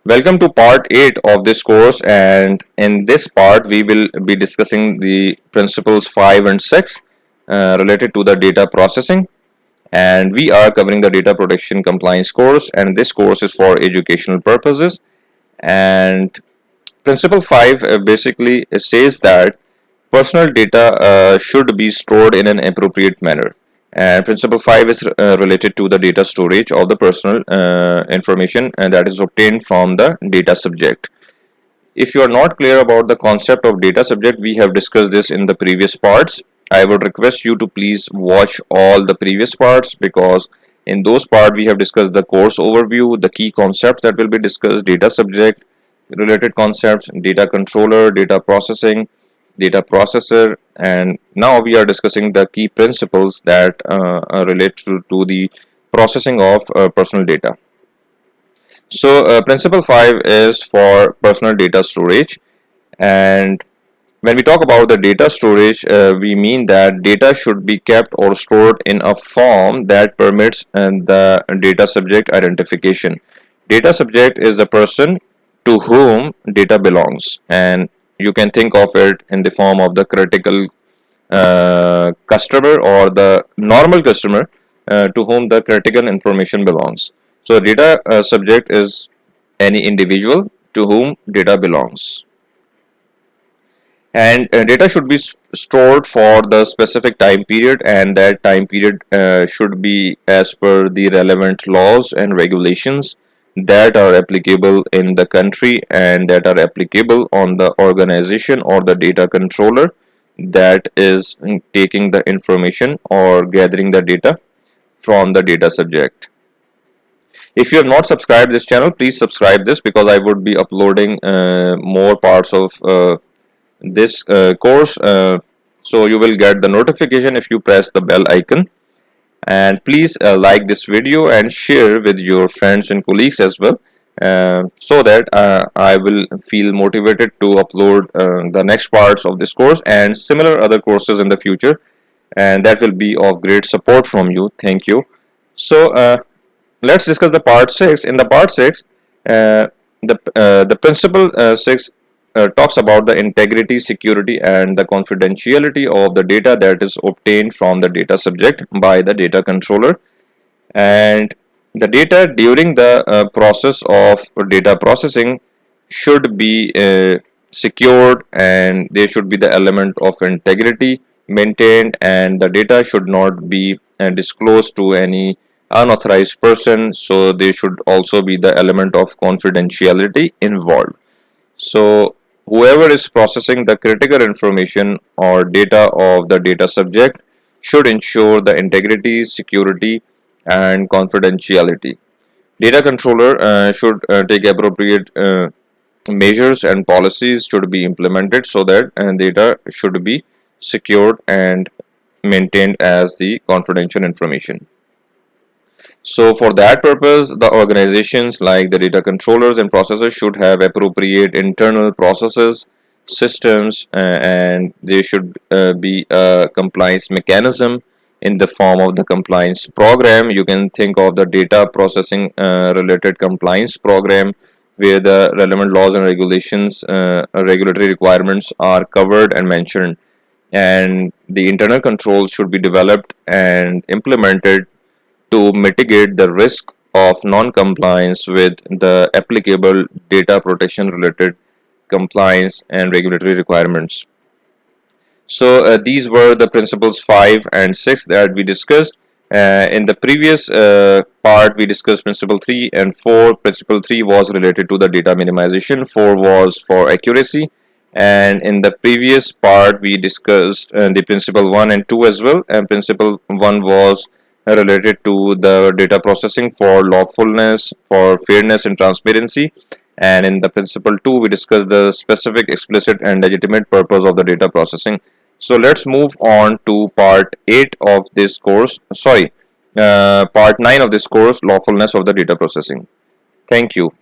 Welcome to part 8 of this course, and in this part we will be discussing the principles 5 and 6 related to the data processing, and we are covering the data protection compliance course, and this course is for educational purposes. And principle 5 basically says that personal data should be stored in an appropriate manner. And principle 5 is related to the data storage of the personal information and that is obtained from the data subject. If you are not clear about the concept of data subject, we have discussed this in the previous parts. I would request you to please watch all the previous parts, because in those parts we have discussed the course overview, the key concepts that will be discussed, data subject related concepts, data controller, data processing, data processor, and now we are discussing the key principles that relate to the processing of personal data. So principle 5 is for personal data storage, and when we talk about the data storage, we mean that data should be kept or stored in a form that permits the data subject identification. Data subject is the person to whom data belongs, and you can think of it in the form of the critical customer or the normal customer to whom the critical information belongs. So data subject is any individual to whom data belongs, and data should be stored for the specific time period, and that time period should be as per the relevant laws and regulations that are applicable in the country and that are applicable on the organization or the data controller that is taking the information or gathering the data from the data subject. If you have not subscribed this channel, please subscribe this, because I would be uploading more parts of this course, so you will get the notification if you press the bell icon. And please like this video and share with your friends and colleagues as well, so that I will feel motivated to upload the next parts of this course and similar other courses in the future, and that will be of great support from you. Thank you. So let's discuss the part 6. In the part 6, the principle 6 talks about the integrity, security, and the confidentiality of the data that is obtained from the data subject by the data controller. And the data during the process of data processing should be secured, and there should be the element of integrity maintained, and the data should not be disclosed to any unauthorized person. So there should also be the element of confidentiality involved. So whoever is processing the critical information or data of the data subject should ensure the integrity, security, and confidentiality. Data controller should take appropriate measures, and policies should be implemented so that data should be secured and maintained as the confidential information. So for that purpose, the organizations like the data controllers and processors should have appropriate internal processes, systems, and there should be a compliance mechanism in the form of the compliance program. You can think of the data processing related compliance program, where the relevant laws and regulations, regulatory requirements are covered and mentioned, and the internal controls should be developed and implemented to mitigate the risk of non-compliance with the applicable data protection related compliance and regulatory requirements. So these were the principles 5 and 6 that we discussed. In the previous part we discussed principle 3 and 4. Principle 3 was related to the data minimization, 4 was for accuracy, and in the previous part we discussed the principle 1 and 2 as well, and principle 1 was related to the data processing for lawfulness, for fairness and transparency, and in the principle 2 we discussed the specific, explicit, and legitimate purpose of the data processing. So let's move on to part 8 of this course, part 9 of this course, lawfulness of the data processing. Thank you.